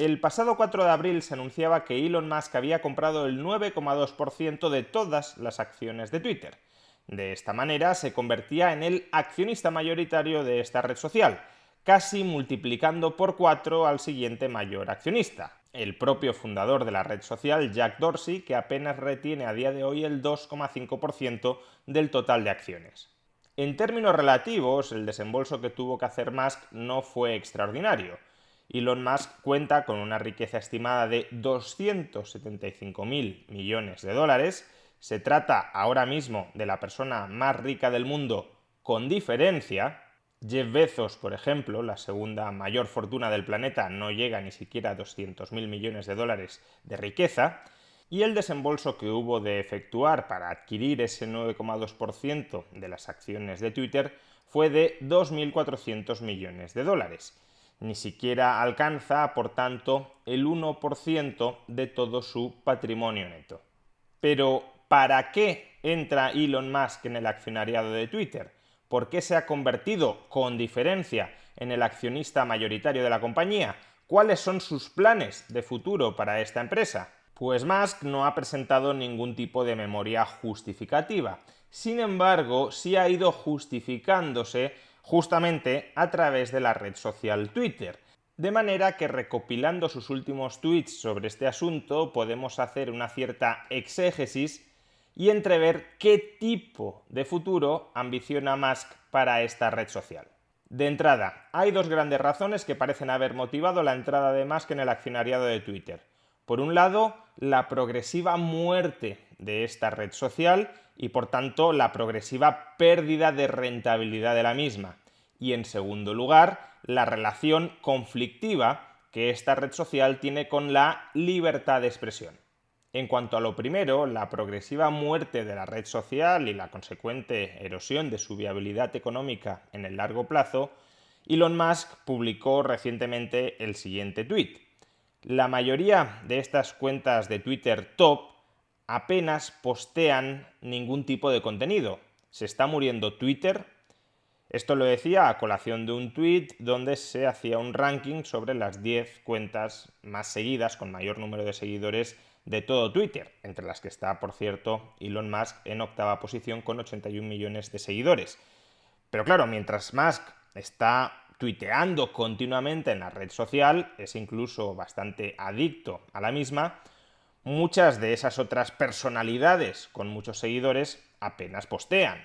El pasado 4 de abril se anunciaba que Elon Musk había comprado el 9,2% de todas las acciones de Twitter. De esta manera se convertía en el accionista mayoritario de esta red social, casi multiplicando por 4 al siguiente mayor accionista, el propio fundador de la red social, Jack Dorsey, que apenas retiene a día de hoy el 2,5% del total de acciones. En términos relativos, el desembolso que tuvo que hacer Musk no fue extraordinario. Elon Musk cuenta con una riqueza estimada de 275.000 millones de dólares. Se trata ahora mismo de la persona más rica del mundo con diferencia. Jeff Bezos, por ejemplo, la segunda mayor fortuna del planeta, no llega ni siquiera a 200.000 millones de dólares de riqueza. Y el desembolso que hubo de efectuar para adquirir ese 9,2% de las acciones de Twitter fue de 2.400 millones de dólares. Ni siquiera alcanza, por tanto, el 1% de todo su patrimonio neto. Pero, ¿para qué entra Elon Musk en el accionariado de Twitter? ¿Por qué se ha convertido, con diferencia, en el accionista mayoritario de la compañía? ¿Cuáles son sus planes de futuro para esta empresa? Pues Musk no ha presentado ningún tipo de memoria justificativa. Sin embargo, sí ha ido justificándose justamente a través de la red social Twitter. De manera que recopilando sus últimos tweets sobre este asunto podemos hacer una cierta exégesis y entrever qué tipo de futuro ambiciona Musk para esta red social. De entrada, hay dos grandes razones que parecen haber motivado la entrada de Musk en el accionariado de Twitter. Por un lado, la progresiva muerte de esta red social y por tanto la progresiva pérdida de rentabilidad de la misma. Y en segundo lugar, la relación conflictiva que esta red social tiene con la libertad de expresión. En cuanto a lo primero, la progresiva muerte de la red social y la consecuente erosión de su viabilidad económica en el largo plazo, Elon Musk publicó recientemente el siguiente tuit. La mayoría de estas cuentas de Twitter top apenas postean ningún tipo de contenido. ¿Se está muriendo Twitter? Esto lo decía a colación de un tuit donde se hacía un ranking sobre las 10 cuentas más seguidas, con mayor número de seguidores de todo Twitter, entre las que está, por cierto, Elon Musk en octava posición con 81 millones de seguidores. Pero claro, mientras Musk está tuiteando continuamente en la red social, es incluso bastante adicto a la misma, muchas de esas otras personalidades con muchos seguidores apenas postean.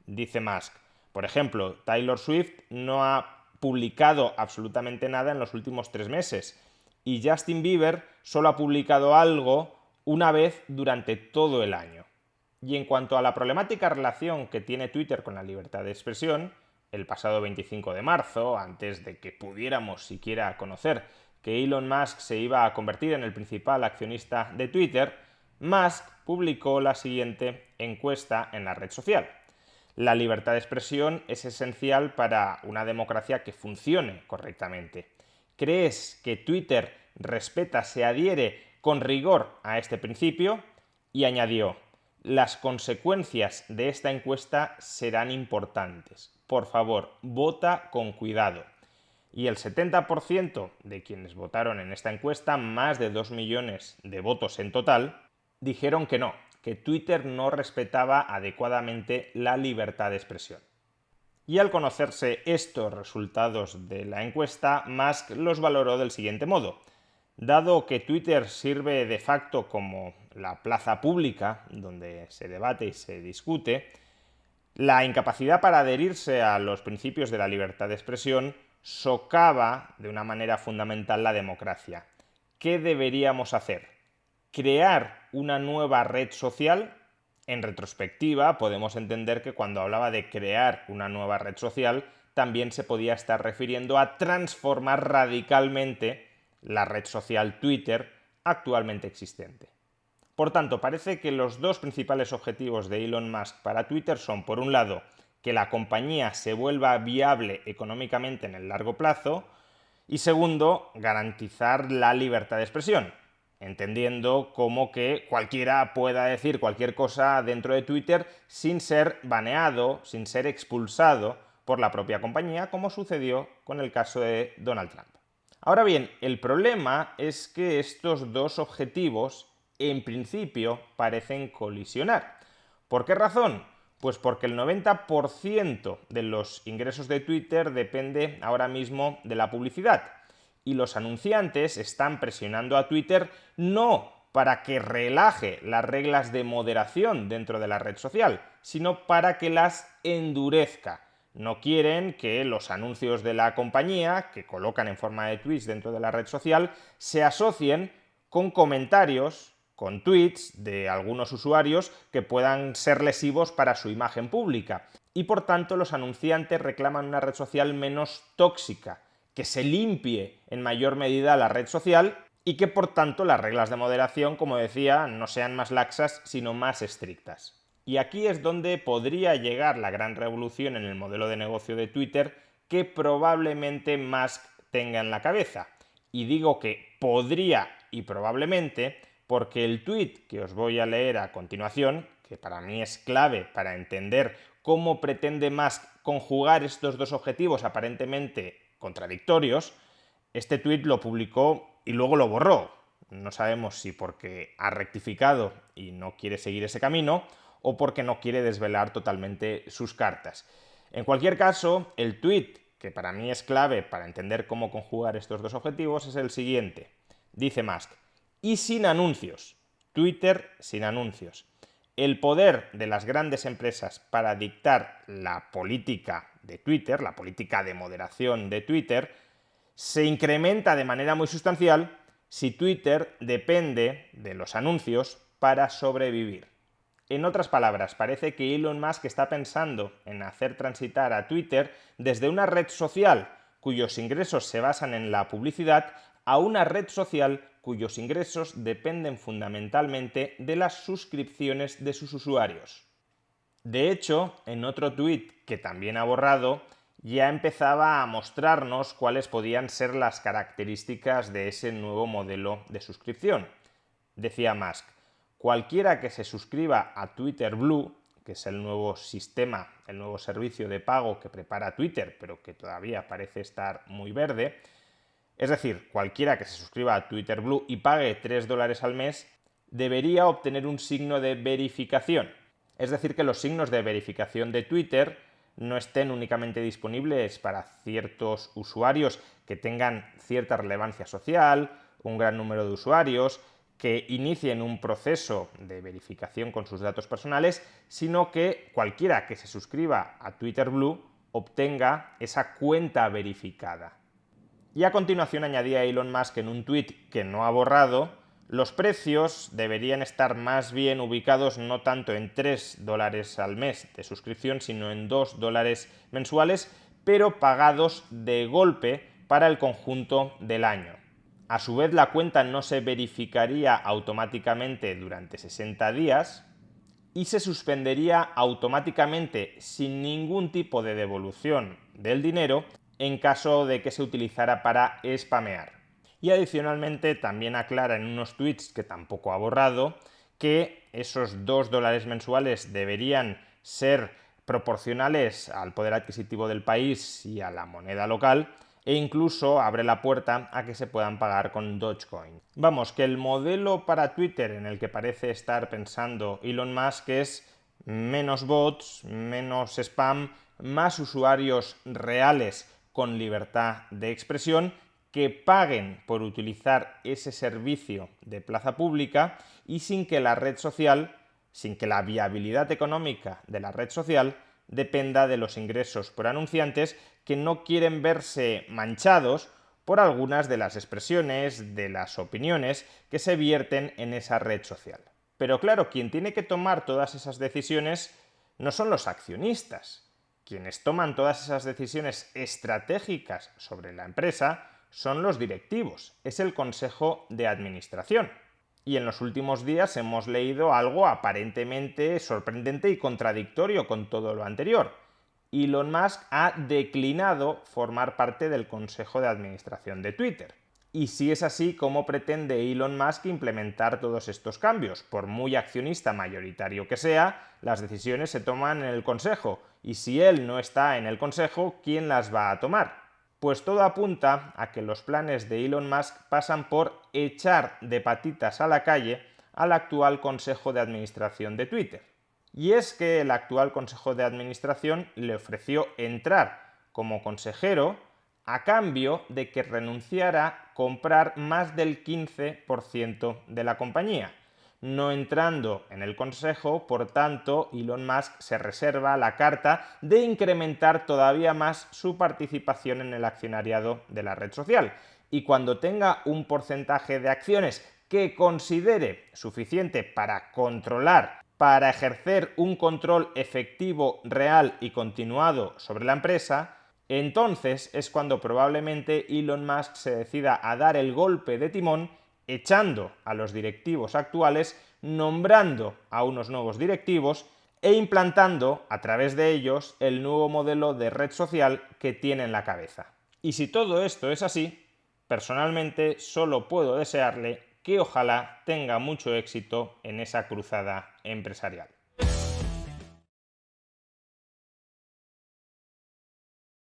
Dice Musk, por ejemplo, Taylor Swift no ha publicado absolutamente nada en los últimos 3 meses y Justin Bieber solo ha publicado algo una vez durante todo el año. Y en cuanto a la problemática relación que tiene Twitter con la libertad de expresión, el pasado 25 de marzo, antes de que pudiéramos siquiera conocer que Elon Musk se iba a convertir en el principal accionista de Twitter, Musk publicó la siguiente encuesta en la red social. La libertad de expresión es esencial para una democracia que funcione correctamente. ¿Crees que Twitter respeta, se adhiere con rigor a este principio? Y añadió, las consecuencias de esta encuesta serán importantes. Por favor, vota con cuidado. Y el 70% de quienes votaron en esta encuesta, más de 2 millones de votos en total, dijeron que no, que Twitter no respetaba adecuadamente la libertad de expresión. Y al conocerse estos resultados de la encuesta, Musk los valoró del siguiente modo. Dado que Twitter sirve de facto como la plaza pública donde se debate y se discute, la incapacidad para adherirse a los principios de la libertad de expresión socava de una manera fundamental la democracia. ¿Qué deberíamos hacer? ¿Crear una nueva red social? En retrospectiva, podemos entender que cuando hablaba de crear una nueva red social, también se podía estar refiriendo a transformar radicalmente la red social Twitter actualmente existente. Por tanto, parece que los dos principales objetivos de Elon Musk para Twitter son, por un lado, que la compañía se vuelva viable económicamente en el largo plazo y, segundo, garantizar la libertad de expresión, entendiendo como que cualquiera pueda decir cualquier cosa dentro de Twitter sin ser baneado, sin ser expulsado por la propia compañía, como sucedió con el caso de Donald Trump. Ahora bien, el problema es que estos dos objetivos, en principio, parecen colisionar. ¿Por qué razón? Pues porque el 90% de los ingresos de Twitter depende ahora mismo de la publicidad. Y los anunciantes están presionando a Twitter no para que relaje las reglas de moderación dentro de la red social, sino para que las endurezca. No quieren que los anuncios de la compañía, que colocan en forma de tweets dentro de la red social, se asocien con comentarios, con tweets de algunos usuarios que puedan ser lesivos para su imagen pública. Y por tanto los anunciantes reclaman una red social menos tóxica, que se limpie en mayor medida la red social y que por tanto las reglas de moderación, como decía, no sean más laxas sino más estrictas. Y aquí es donde podría llegar la gran revolución en el modelo de negocio de Twitter que probablemente Musk tenga en la cabeza. Y digo que podría y probablemente porque el tweet que os voy a leer a continuación, que para mí es clave para entender cómo pretende Musk conjugar estos dos objetivos aparentemente contradictorios, este tweet lo publicó y luego lo borró. No sabemos si porque ha rectificado y no quiere seguir ese camino o porque no quiere desvelar totalmente sus cartas. En cualquier caso, el tweet que para mí es clave para entender cómo conjugar estos dos objetivos es el siguiente. Dice Musk: y sin anuncios. Twitter sin anuncios. El poder de las grandes empresas para dictar la política de Twitter, la política de moderación de Twitter, se incrementa de manera muy sustancial si Twitter depende de los anuncios para sobrevivir. En otras palabras, parece que Elon Musk está pensando en hacer transitar a Twitter desde una red social cuyos ingresos se basan en la publicidad a una red social cuyos ingresos dependen fundamentalmente de las suscripciones de sus usuarios. De hecho, en otro tuit que también ha borrado, ya empezaba a mostrarnos cuáles podían ser las características de ese nuevo modelo de suscripción. Decía Musk: cualquiera que se suscriba a Twitter Blue, que es el nuevo sistema, el nuevo servicio de pago que prepara Twitter, pero que todavía parece estar muy verde, es decir, cualquiera que se suscriba a Twitter Blue y pague $3 al mes, debería obtener un signo de verificación. Es decir, que los signos de verificación de Twitter no estén únicamente disponibles para ciertos usuarios que tengan cierta relevancia social, un gran número de usuarios, que inicien un proceso de verificación con sus datos personales, sino que cualquiera que se suscriba a Twitter Blue obtenga esa cuenta verificada. Y a continuación añadía Elon Musk en un tuit que no ha borrado: los precios deberían estar más bien ubicados no tanto en $3 al mes de suscripción, sino en $2 mensuales, pero pagados de golpe para el conjunto del año. A su vez, la cuenta no se verificaría automáticamente durante 60 días y se suspendería automáticamente sin ningún tipo de devolución del dinero en caso de que se utilizara para spamear. Y adicionalmente también aclara en unos tweets que tampoco ha borrado que esos $2 mensuales deberían ser proporcionales al poder adquisitivo del país y a la moneda local, e incluso abre la puerta a que se puedan pagar con Dogecoin. Vamos, que el modelo para Twitter en el que parece estar pensando Elon Musk es menos bots, menos spam, más usuarios reales con libertad de expresión que paguen por utilizar ese servicio de plaza pública y sin que la red social, sin que la viabilidad económica de la red social dependa de los ingresos por anunciantes que no quieren verse manchados por algunas de las expresiones, de las opiniones que se vierten en esa red social. Pero claro, quien tiene que tomar todas esas decisiones no son los accionistas. Quienes toman todas esas decisiones estratégicas sobre la empresa son los directivos, es el consejo de administración. Y en los últimos días hemos leído algo aparentemente sorprendente y contradictorio con todo lo anterior. Elon Musk ha declinado formar parte del consejo de administración de Twitter. Y si es así, ¿cómo pretende Elon Musk implementar todos estos cambios? Por muy accionista mayoritario que sea, las decisiones se toman en el consejo. Y si él no está en el consejo, ¿quién las va a tomar? Pues todo apunta a que los planes de Elon Musk pasan por echar de patitas a la calle al actual Consejo de Administración de Twitter. Y es que el actual Consejo de Administración le ofreció entrar como consejero a cambio de que renunciara a comprar más del 15% de la compañía. No entrando en el consejo, por tanto, Elon Musk se reserva la carta de incrementar todavía más su participación en el accionariado de la red social. Y cuando tenga un porcentaje de acciones que considere suficiente para controlar, para ejercer un control efectivo, real y continuado sobre la empresa, entonces es cuando probablemente Elon Musk se decida a dar el golpe de timón, echando a los directivos actuales, nombrando a unos nuevos directivos e implantando a través de ellos el nuevo modelo de red social que tiene en la cabeza. Y si todo esto es así, personalmente solo puedo desearle que ojalá tenga mucho éxito en esa cruzada empresarial.